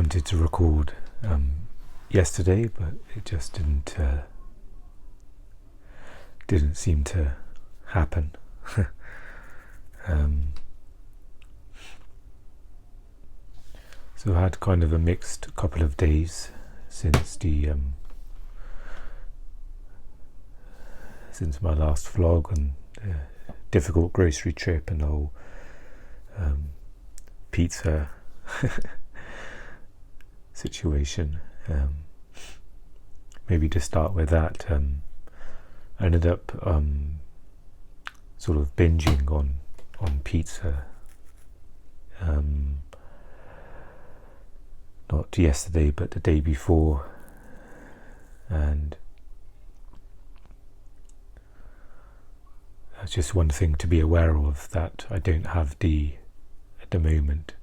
wanted to record yesterday, but it just didn't seem to happen. So I had kind of a mixed couple of days since my last vlog and difficult grocery trip and the whole pizza situation. Maybe to start with that, I ended up sort of binging on pizza. Not yesterday, but the day before, and that's just one thing to be aware of, that I don't have at the moment,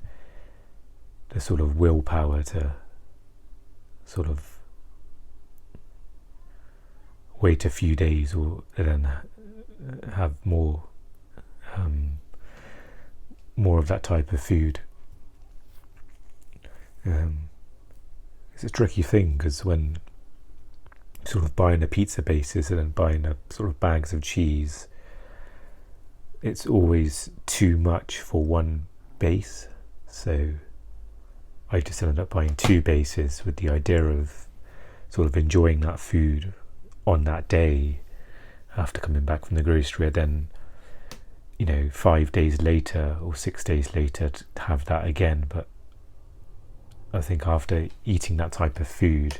the sort of willpower to sort of wait a few days or then have more of that type of food. It's a tricky thing, because when sort of buying a pizza basis and then buying a sort of bags of cheese, it's always too much for one base, so I just ended up buying two bases with the idea of sort of enjoying that food on that day after coming back from the grocery, and then 5 days later or 6 days later to have that again. But I think after eating that type of food,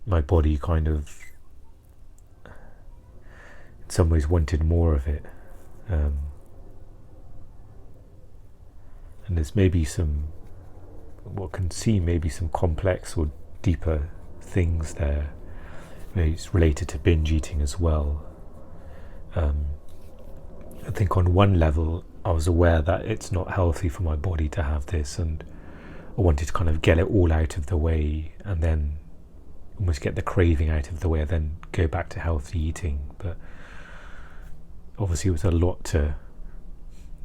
my body kind of in some ways wanted more of it, and there's maybe some complex or deeper things there. Maybe it's related to binge eating as well. I think on one level I was aware that it's not healthy for my body to have this, and I wanted to kind of get it all out of the way and then almost get the craving out of the way and then go back to healthy eating. But obviously it was a lot to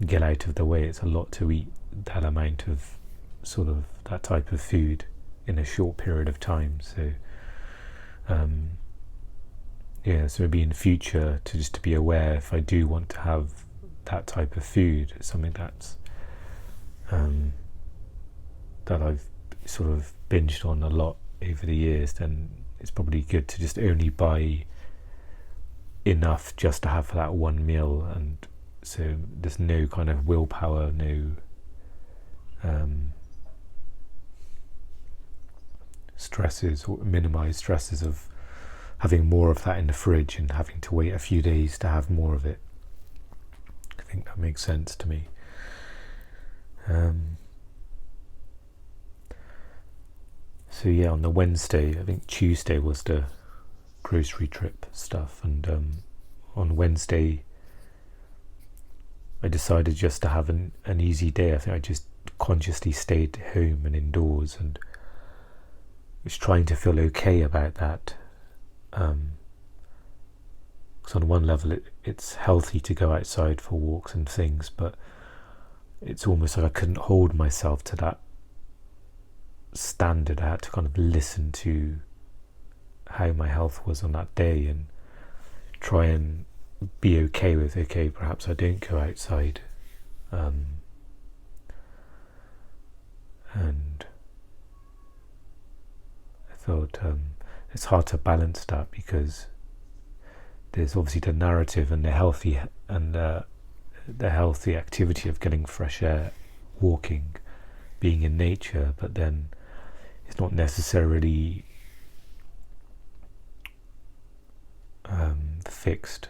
get out of the way. It's a lot to eat that amount of sort of that type of food in a short period of time. So so maybe in future to be aware, if I do want to have that type of food, something that's that I've sort of binged on a lot over the years, then it's probably good to just only buy enough just to have for that one meal, and so there's no kind of willpower, no stresses, or minimize stresses of having more of that in the fridge and having to wait a few days to have more of it. I think that makes sense to me. So yeah, on the Wednesday, I think Tuesday was the grocery trip stuff, and on Wednesday I decided just to have an easy day. I think I just consciously stayed home and indoors, and was trying to feel okay about that. Because on one level it's healthy to go outside for walks and things, but it's almost like I couldn't hold myself to that standard. I had to kind of listen to how my health was on that day and try and be okay with, perhaps I don't go outside, and I thought it's hard to balance that, because there's obviously the narrative and the healthy activity of getting fresh air, walking, being in nature, but then it's not necessarily fixed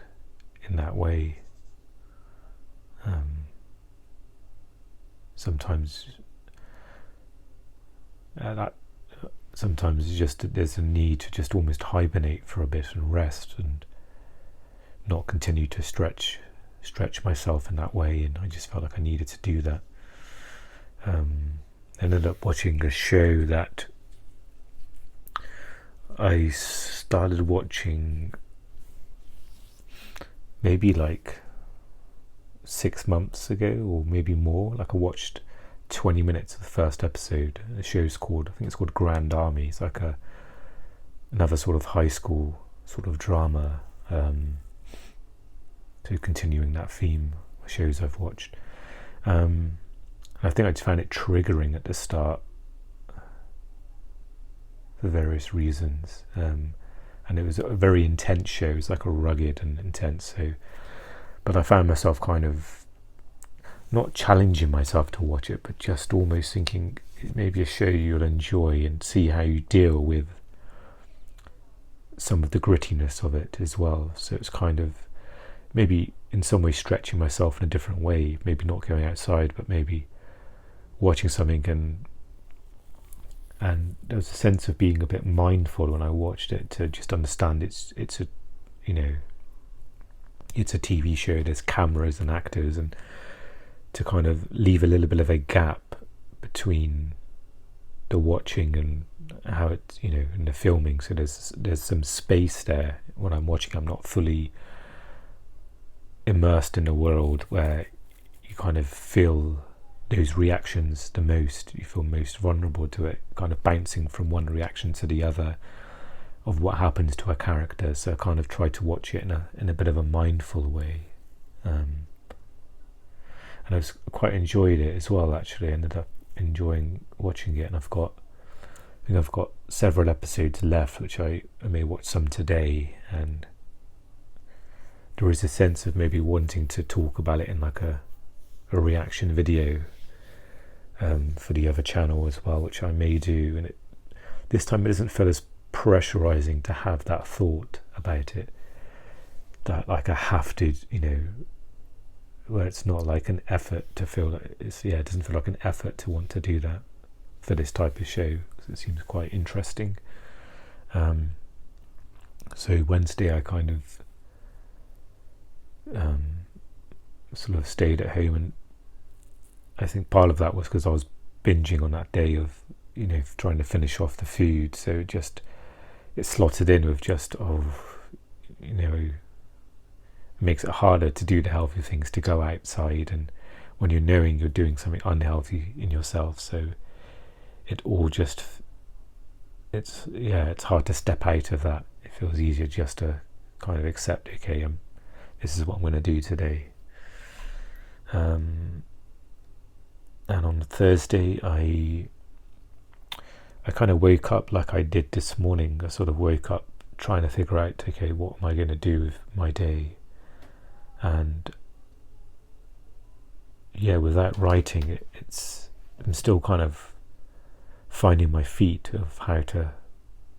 in that way. Sometimes it's just that there's a need to just almost hibernate for a bit and rest and not continue to stretch myself in that way, and I just felt like I needed to do that. Ended up watching a show that I started watching maybe like 6 months ago, or maybe more. Like I watched 20 minutes of the first episode. The show's called, I think it's called Grand Army. It's like another sort of high school sort of drama. So continuing that theme of shows I've watched. I think I just found it triggering at the start for various reasons. And it was a very intense show. It was like a rugged and intense. But I found myself kind of not challenging myself to watch it, but just almost thinking it may be a show you'll enjoy and see how you deal with some of the grittiness of it as well. So it's kind of maybe in some way stretching myself in a different way, maybe not going outside, but maybe watching something, and there was a sense of being a bit mindful when I watched it, to just understand it's a, you know, it's a TV show, there's cameras and actors, and to kind of leave a little bit of a gap between the watching and how it's, you know, in the filming. So there's some space there. When I'm watching, I'm not fully immersed in the world where you kind of feel those reactions the most. You feel most vulnerable to it, kind of bouncing from one reaction to the other of what happens to a character. So I kind of try to watch it in a bit of a mindful way, and I've quite enjoyed it as well. Actually, I ended up enjoying watching it, and I think I've got several episodes left, which I may watch some today, and there is a sense of maybe wanting to talk about it in like a reaction video for the other channel as well, which I may do. And this time it doesn't feel as pressurizing to have that thought about it, that like I have to, you know, where it's not like an effort to feel like it doesn't feel like an effort to want to do that for this type of show, because it seems quite interesting. So Wednesday I kind of sort of stayed at home, and I think part of that was because I was binging on that day of, you know, trying to finish off the food. So it slotted in with just, you know, it makes it harder to do the healthy things, to go outside, and when you're knowing you're doing something unhealthy in yourself. So it all just, it's hard to step out of that. It feels easier just to kind of accept, okay, this is what I'm going to do today. And on Thursday I kind of woke up like I did this morning. I sort of woke up trying to figure out, okay, what am I going to do with my day? And yeah, without writing I'm still kind of finding my feet of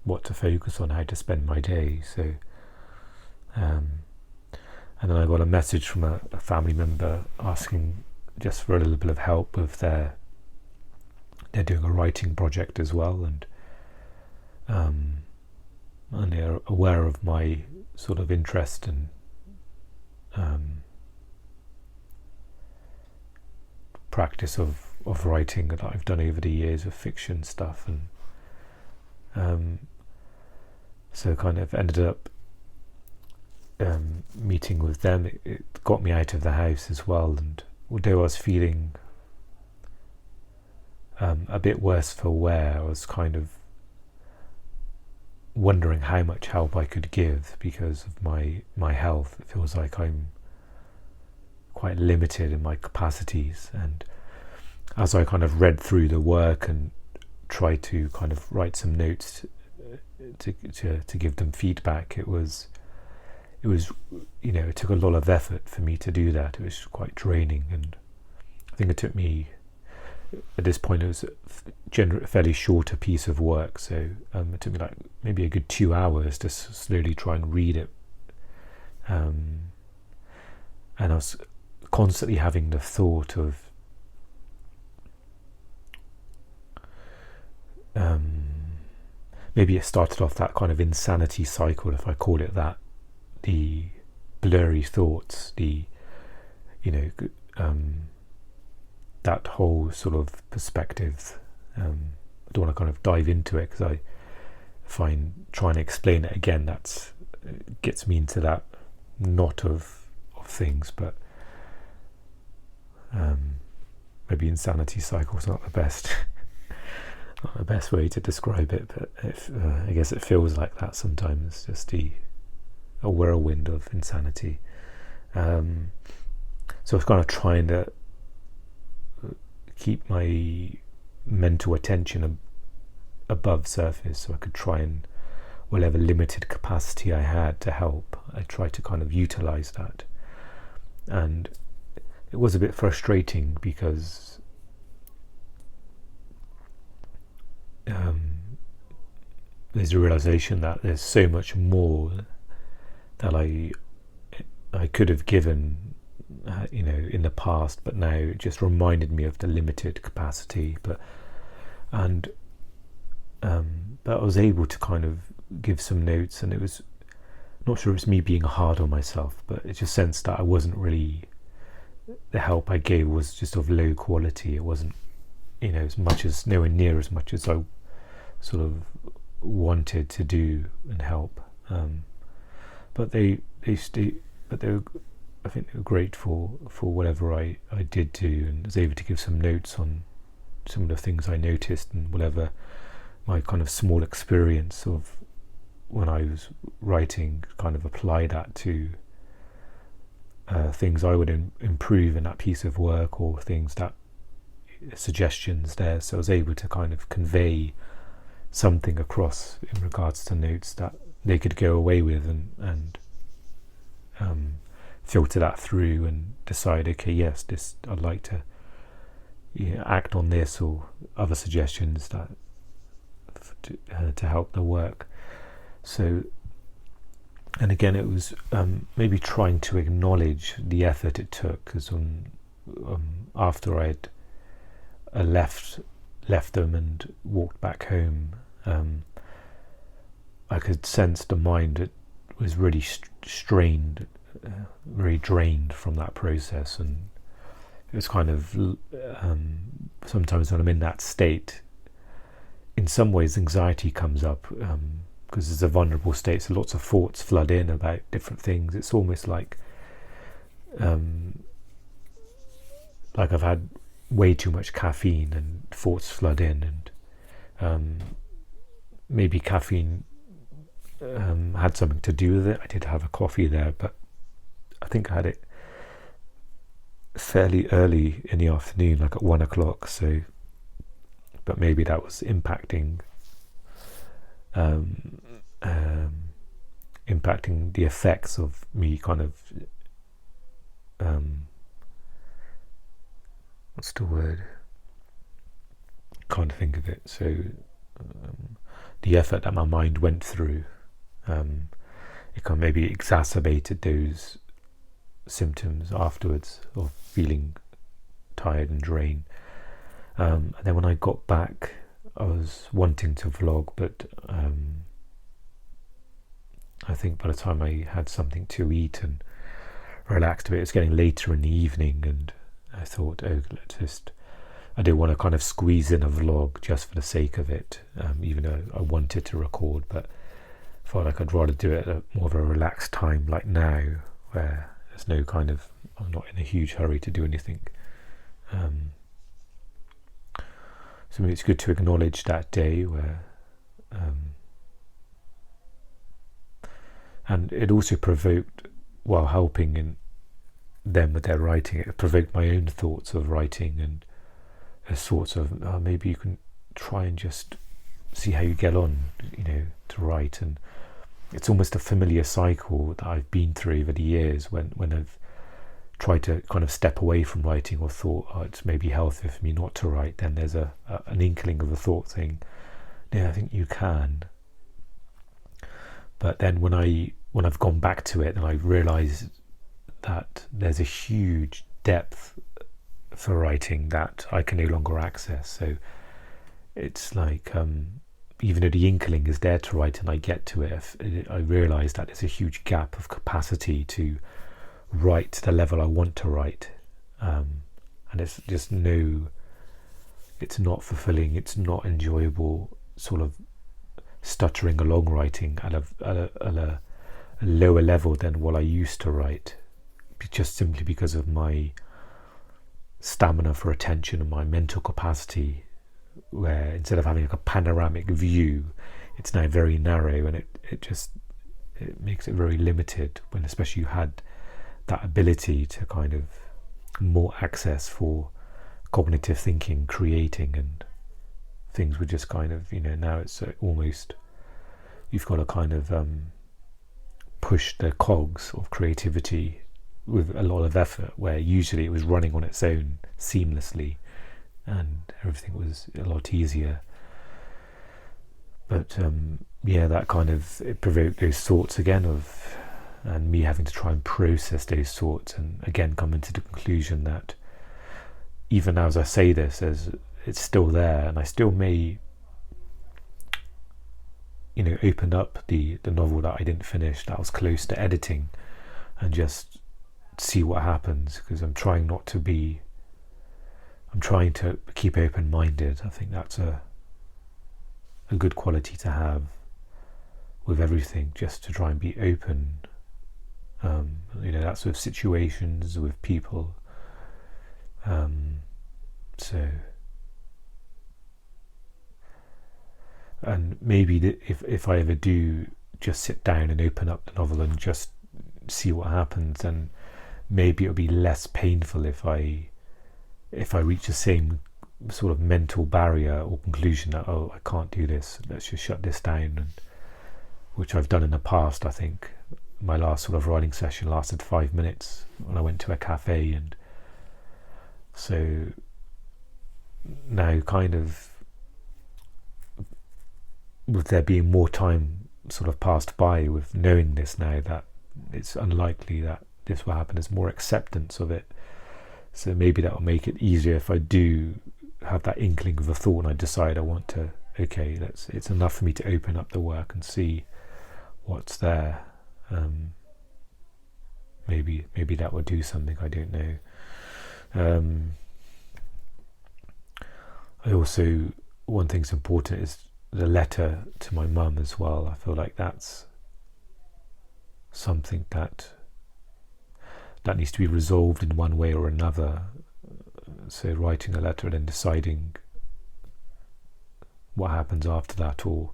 what to focus on, how to spend my day. So and then I got a message from a family member asking just for a little bit of help with they're doing a writing project as well, and they're aware of my sort of interest and practice of writing that I've done over the years of fiction stuff, and so kind of ended up meeting with them. It got me out of the house as well, and although I was feeling a bit worse for wear, I was kind of wondering how much help I could give because of my health. It feels like I'm quite limited in my capacities, and as I kind of read through the work and tried to kind of write some notes to give them feedback, it was, you know, it took a lot of effort for me to do that. It was quite draining, and I think it took me, at this point it was a fairly shorter piece of work, so it took me like maybe a good 2 hours to slowly try and read it, and I was constantly having the thought of maybe it started off that kind of insanity cycle, if I call it that, the blurry thoughts, the, you know, that whole sort of perspective. I don't want to kind of dive into it because I find trying to explain it again, it gets me into that knot of things, but maybe insanity cycle is not the best not the best way to describe it, but I guess it feels like that sometimes, just a whirlwind of insanity. So I was kind of trying to keep my mental attention above surface, so I could try and, whatever limited capacity I had to help, I tried to kind of utilize that. And it was a bit frustrating because there's a realization that there's so much more that I could have given, in the past, but now it just reminded me of the limited capacity. But I was able to kind of give some notes, and it was not sure it was me being hard on myself, but it just sensed that I wasn't really, the help I gave was just of low quality. It wasn't, nowhere near as much as I sort of wanted to do and help. But I think they were grateful for whatever I did do, and was able to give some notes on some of the things I noticed, and whatever my kind of small experience of when I was writing, kind of apply that to things I would improve in that piece of work, or things that suggestions there. So I was able to kind of convey something across in regards to notes that they could go away with and filter that through and decide, okay, yes, this I'd like to act on this, or other suggestions that to help the work. So, and again, it was maybe trying to acknowledge the effort it took, because after I'd left them and walked back home, I could sense the mind that was really strained, very drained from that process. And it was kind of sometimes when I'm in that state, in some ways anxiety comes up, because it's a vulnerable state, so lots of thoughts flood in about different things. It's almost like I've had way too much caffeine and thoughts flood in, and maybe caffeine had something to do with it. I did have a coffee there, but I think I had it fairly early in the afternoon, like at 1 o'clock. So, but maybe that was impacting the effects of me kind of what's the word? Can't think of it. So the effort that my mind went through, it kind of maybe exacerbated those symptoms afterwards of feeling tired and drained. And then when I got back, I was wanting to vlog, but I think by the time I had something to eat and relaxed a bit, it was getting later in the evening, and I thought, I didn't want to kind of squeeze in a vlog just for the sake of it, even though I wanted to record, but I felt like I'd rather do it at more of a relaxed time, like now, where there's no kind of, I'm not in a huge hurry to do anything. So maybe it's good to acknowledge that day where, and it also provoked, while helping in them with their writing, it provoked my own thoughts of writing, and sorts of maybe you can try and just see how you get on, to write. And it's almost a familiar cycle that I've been through over the years when I've tried to kind of step away from writing, or thought, it's maybe healthier for me not to write. Then there's an inkling of a thought saying, yeah, I think you can. But then when I've gone back to it, and I realise that there's a huge depth for writing that I can no longer access. So it's like, even though the inkling is there to write and I get to it, I realise that there's a huge gap of capacity to write to the level I want to write, and it's just it's not fulfilling, it's not enjoyable, sort of stuttering along writing at a lower level than what I used to write, just simply because of my stamina for attention and my mental capacity, where instead of having like a panoramic view, it's now very narrow, and it makes it very limited, when especially you had that ability to kind of more access for cognitive thinking, creating, and things were just kind of, now it's almost, you've got to kind of push the cogs of creativity with a lot of effort, where usually it was running on its own seamlessly and everything was a lot easier. But that kind of, it provoked those thoughts again and me having to try and process those thoughts, and again coming to the conclusion that even now as I say this, as it's still there, and I still may open up the novel that I didn't finish, that was close to editing, and just see what happens, because I'm trying to keep open-minded. I think that's a good quality to have with everything, just to try and be open. That's with situations, with people. And maybe if I ever do just sit down and open up the novel and just see what happens, then maybe it'll be less painful if I reach the same sort of mental barrier or conclusion that, oh, I can't do this, let's just shut this down, and which I've done in the past. I think my last sort of writing session lasted 5 minutes when I went to a cafe, and so now kind of with there being more time sort of passed by, with knowing this now, that it's unlikely that this will happen, there's more acceptance of it. So maybe that will make it easier if I do have that inkling of a thought and I decide I want to, okay, it's enough for me to open up the work and see what's there. Maybe that will do something, I don't know. I also, one thing's important is the letter to my mum as well. I feel like that's something that needs to be resolved in one way or another. So writing a letter and then deciding what happens after that, or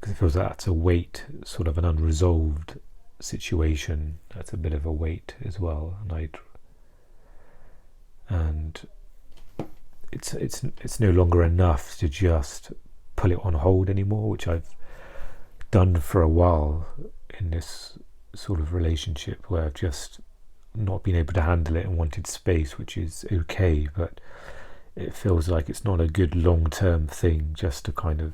because it feels like that's a weight, sort of an unresolved situation. That's a bit of a weight as well, and it's no longer enough to just pull it on hold anymore, which I've done for a while in this sort of relationship, where I've just not been able to handle it and wanted space, which is okay, but it feels like it's not a good long-term thing just to kind of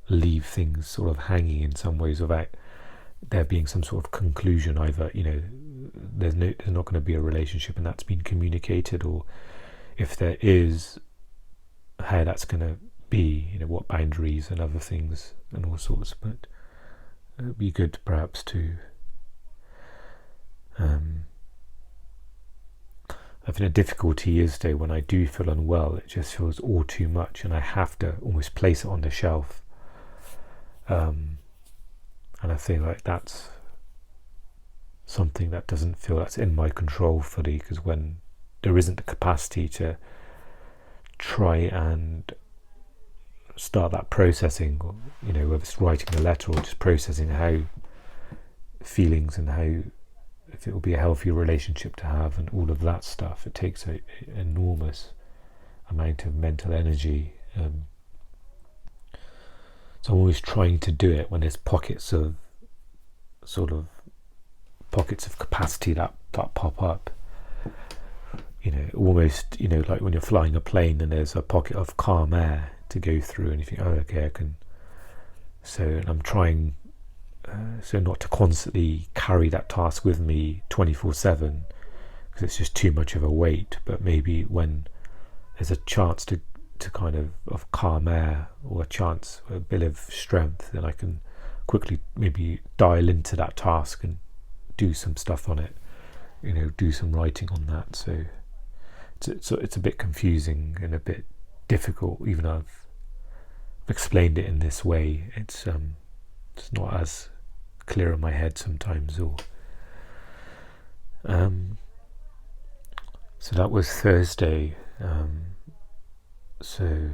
leave things sort of hanging in some ways without there being some sort of conclusion. Either there's not going to be a relationship and that's been communicated, or if there is, how that's going to be, what boundaries and other things and all sorts. But it would be good perhaps to I think the difficulty is, though, when I do feel unwell, it just feels all too much and I have to almost place it on the shelf. And I feel like that's something that doesn't feel that's in my control fully, because when there isn't the capacity to try and start that processing, whether it's writing a letter or just processing how feelings and how, if it will be a healthy relationship to have and all of that stuff, it takes an enormous amount of mental energy. So I'm always trying to do it when there's pockets of capacity that pop up. Almost, like when you're flying a plane and there's a pocket of calm air to go through, and you think, oh, okay, I can. So I'm trying. So not to constantly carry that task with me 24/7, because it's just too much of a weight. But maybe when there's a chance to kind of calm air, or a bit of strength, then I can quickly maybe dial into that task and do some stuff on it, do some writing on that. So it's a bit confusing and a bit difficult, even though I've explained it in this way. It's not as clear in my head sometimes, or So that was Thursday. So,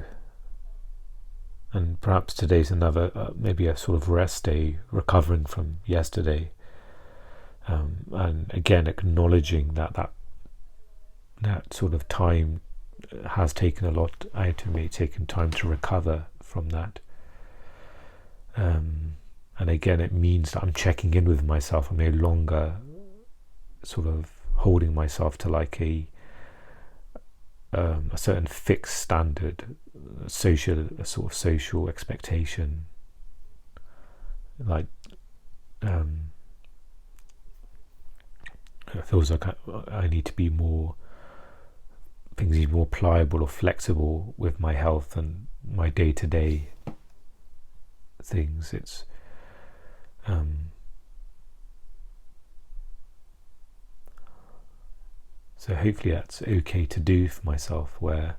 and perhaps today's another, maybe a sort of rest day, recovering from yesterday. And again, acknowledging that sort of time has taken a lot out of me, taken time to recover from that. And again, it means that I'm checking in with myself. I'm no longer sort of holding myself to like a certain fixed standard, a sort of social expectation. Like, it feels like I need to be more, things need more pliable or flexible with my health and my day-to-day things. It's so hopefully that's okay to do for myself, where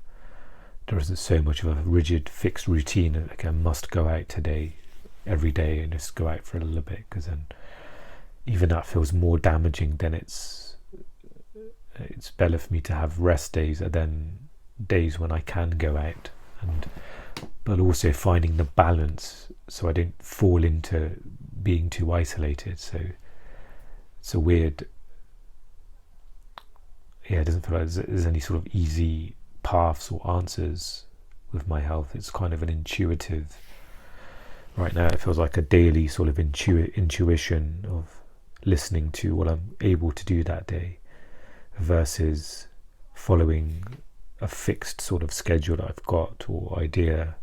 there isn't so much of a rigid fixed routine, like I must go out today every day and just go out for a little bit, because then even that feels more damaging than it's better for me to have rest days and then days when I can go out, but also finding the balance so I don't fall into being too isolated. So it's a weird, it doesn't feel like there's any sort of easy paths or answers with my health. It's kind of an intuitive, right now it feels like a daily sort of intuition of listening to what I'm able to do that day versus following a fixed sort of schedule that I've got or idea.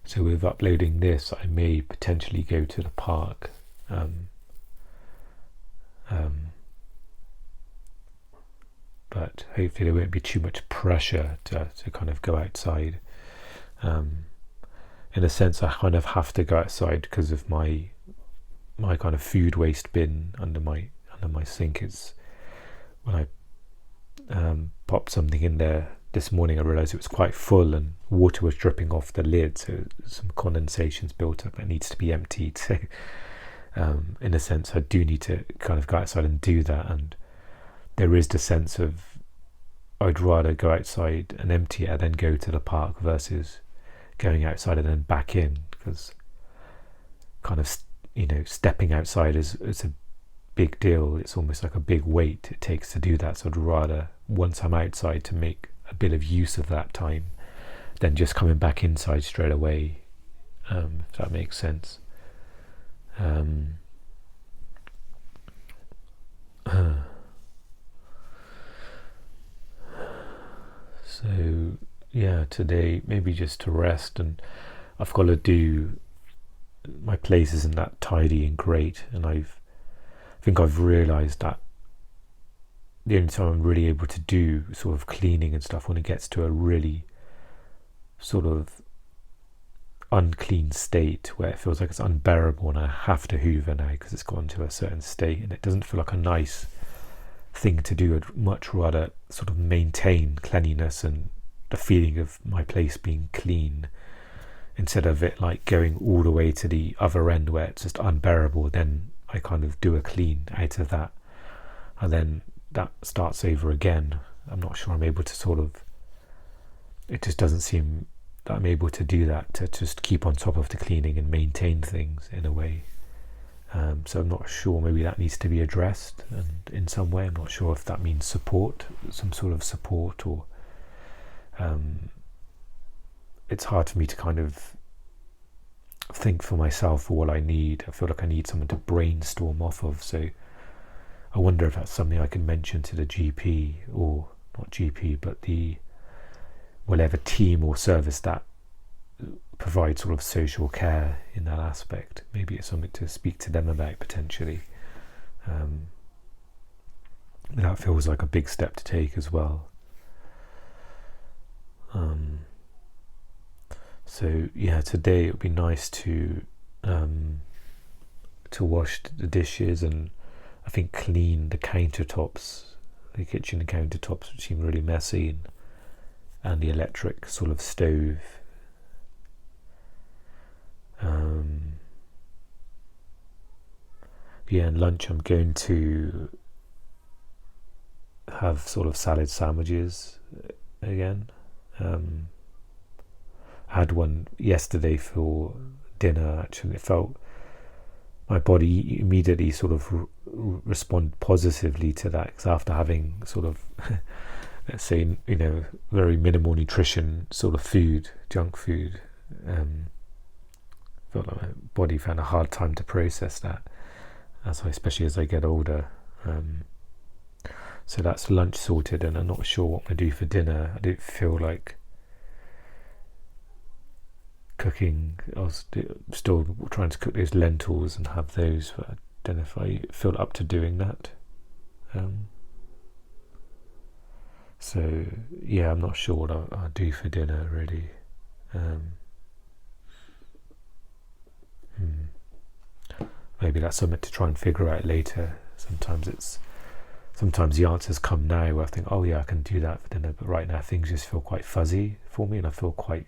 So with uploading this, I may potentially go to the park, but hopefully there won't be too much pressure to kind of go outside. In a sense, I kind of have to go outside because of my kind of food waste bin under my sink. Is when I popped something in there this morning, I realised it was quite full and water was dripping off the lid, so some condensation's built up that needs to be emptied. So in a sense, I do need to kind of go outside and do that. And there is the sense of I'd rather go outside and empty it and then go to the park versus going outside and then back in, because kind of stepping outside is a big deal. It's almost like a big weight it takes to do that. So I'd rather, once I'm outside, to make a bit of use of that time than just coming back inside straight away, if that makes sense. So yeah, today maybe just to rest, and I've got to do, my place isn't that tidy and great, and I think I've realised that the only time I'm really able to do sort of cleaning and stuff when it gets to a really sort of unclean state where it feels like it's unbearable and I have to hoover now because it's gone to a certain state, and it doesn't feel like a nice thing to do. I'd much rather sort of maintain cleanliness and the feeling of my place being clean, instead of it like going all the way to the other end where it's just unbearable. Then I kind of do a clean out of that, and then that starts over again. I'm not sure I'm able to sort of, it just doesn't seem that I'm able to do that, to just keep on top of the cleaning and maintain things in a way. So I'm not sure, maybe that needs to be addressed, and in some way I'm not sure if that means support, some sort of support, or it's hard for me to kind of think for myself for what I need. I feel like I need someone to brainstorm off of. So I wonder if that's something I can mention to the GP, or not GP, but the whatever team or service that provides sort of social care in that aspect. Maybe it's something to speak to them about potentially. That feels like a big step to take as well. So yeah, today it would be nice to wash the dishes and I think clean the countertops, the kitchen countertops, which seem really messy, and the electric sort of stove. yeah, and lunch I'm going to have sort of salad sandwiches again. I had one yesterday for dinner. Actually, it felt my body immediately sort of respond positively to that, because after having sort of let's say, very minimal nutrition sort of food, junk food, felt like my body found a hard time to process that, especially as I get older. So that's lunch sorted, and I'm not sure what I'm going to do for dinner. I don't feel like cooking. I was still trying to cook those lentils and have those, but I don't know if I feel up to doing that. So yeah, I'm not sure what I'll do for dinner really. Maybe that's something to try and figure out later. Sometimes the answers come now where I think, oh yeah, I can do that for dinner, but right now things just feel quite fuzzy for me, and I feel quite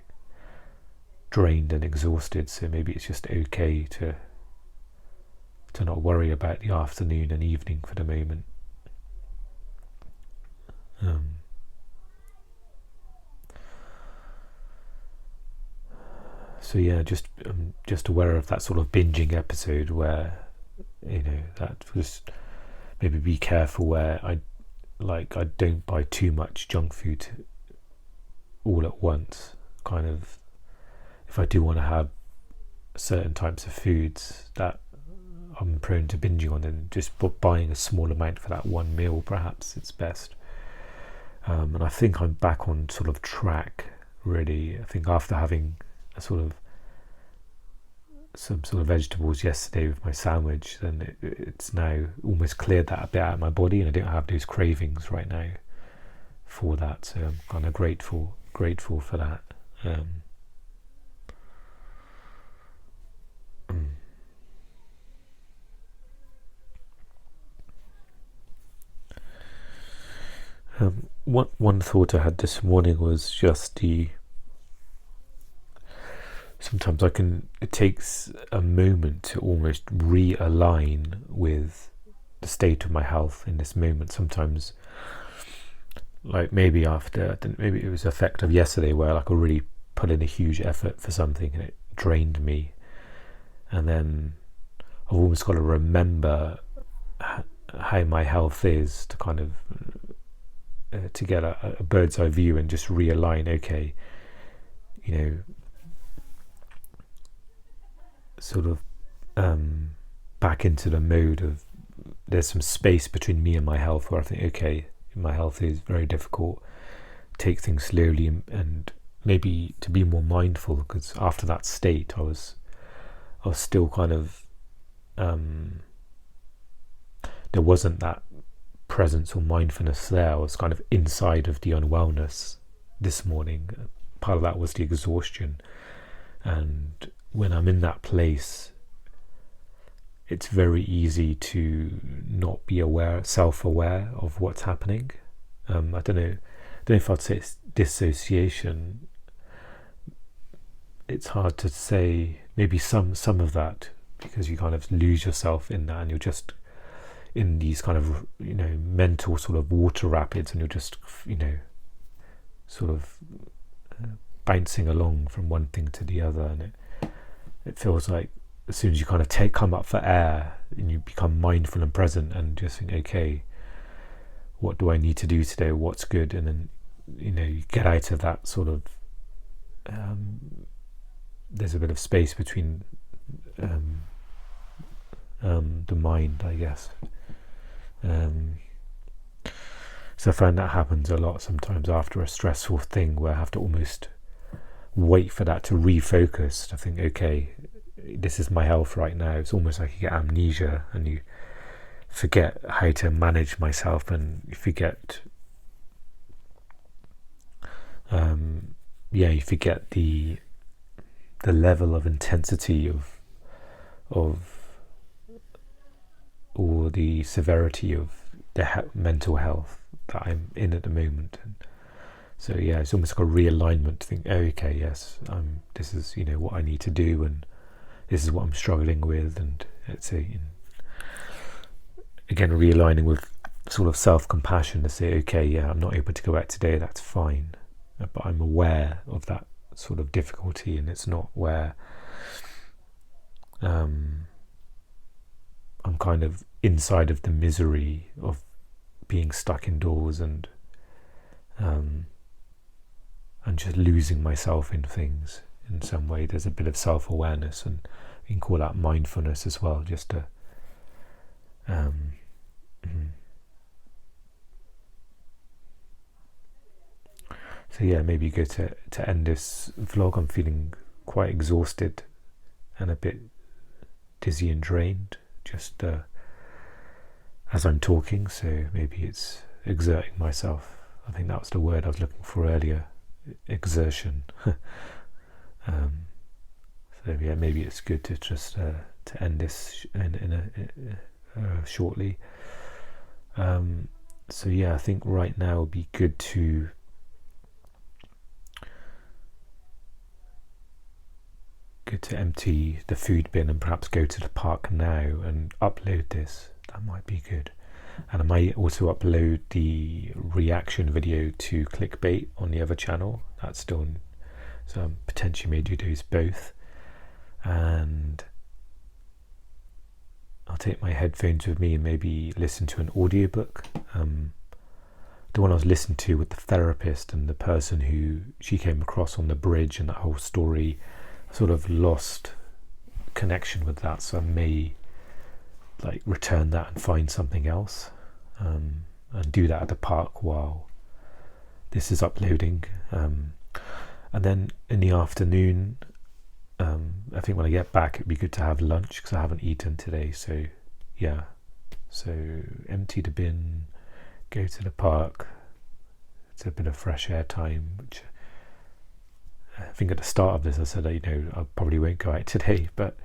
drained and exhausted. So maybe it's just okay to not worry about the afternoon and evening for the moment. So yeah, just aware of that sort of binging episode where, that just maybe be careful where I don't buy too much junk food all at once. Kind of, if I do want to have certain types of foods that I'm prone to binging on, then just buying a small amount for that one meal, perhaps it's best. And I think I'm back on sort of track, really. I think after having some sort of vegetables yesterday with my sandwich, then it's now almost cleared that a bit out of my body, and I don't have those cravings right now for that. So I'm kind of grateful for that. One thought I had this morning was just sometimes it takes a moment to almost realign with the state of my health in this moment. Sometimes, like maybe it was the effect of yesterday where I really put in a huge effort for something and it drained me, and then I've almost got to remember how my health is to kind of to get a bird's eye view and just realign. Okay, sort of back into the mode of there's some space between me and my health where I think, okay, my health is very difficult, take things slowly, and maybe to be more mindful, because after that state I was still kind of there wasn't that presence or mindfulness there. I was kind of inside of the unwellness this morning. Part of that was the exhaustion, and when I'm in that place, it's very easy to not be self-aware of what's happening. I don't know if I'd say it's dissociation. It's hard to say. Maybe some of that, because you kind of lose yourself in that, and you're just in these kind of mental sort of water rapids, and you're just sort of bouncing along from one thing to the other, and it feels like as soon as you kind of come up for air and you become mindful and present and just think, okay, what do I need to do today, what's good, and then you get out of that sort of there's a bit of space between the mind, I guess. So I find that happens a lot sometimes after a stressful thing, where I have to almost wait for that to refocus. I think, okay, this is my health right now. It's almost like you get amnesia and you forget how to manage myself, and you forget you forget the level of intensity of or the severity of the mental health that I'm in at the moment. And so yeah, it's almost like a realignment to think, oh, okay, yes, this is what I need to do, and this is what I'm struggling with, and let's say again, realigning with sort of self-compassion to say, okay, yeah, I'm not able to go out today, that's fine, but I'm aware of that sort of difficulty, and it's not where I'm kind of inside of the misery of being stuck indoors and just losing myself in things in some way. There's a bit of self-awareness, and you can call that mindfulness as well, just to so yeah, maybe good to end this vlog. I'm feeling quite exhausted and a bit dizzy and drained just as I'm talking, so maybe it's exerting myself. I think that was the word I was looking for earlier, exertion. So yeah, maybe it's good to just to end this shortly. So yeah, I think right now would be good to empty the food bin and perhaps go to the park now and upload this. That might be good. And I might also upload the reaction video to Clickbait on the other channel. That's still, so I potentially may do those both. And I'll take my headphones with me and maybe listen to an audiobook. The one I was listening to with the therapist and the person who she came across on the bridge and that whole story, I sort of lost connection with that, so I may return that and find something else, and do that at the park while this is uploading, and then in the afternoon, I think when I get back it'd be good to have lunch because I haven't eaten today. So yeah, so empty the bin, go to the park. It's a bit of fresh air time, which I think at the start of this I said, I probably won't go out today, but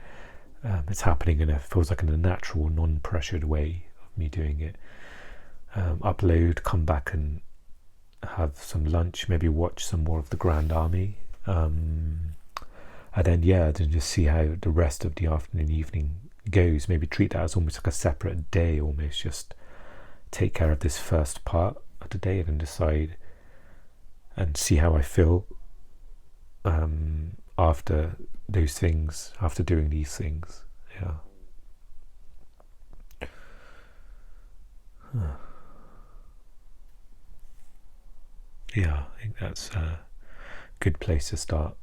it's happening and it feels like in a natural, non-pressured way of me doing it. Upload, come back and have some lunch, maybe watch some more of the Grand Army, and then then just see how the rest of the afternoon, evening goes. Maybe treat that as almost like a separate day, almost just take care of this first part of the day and then decide and see how I feel after those things, after doing these things. Yeah, I think that's a good place to start.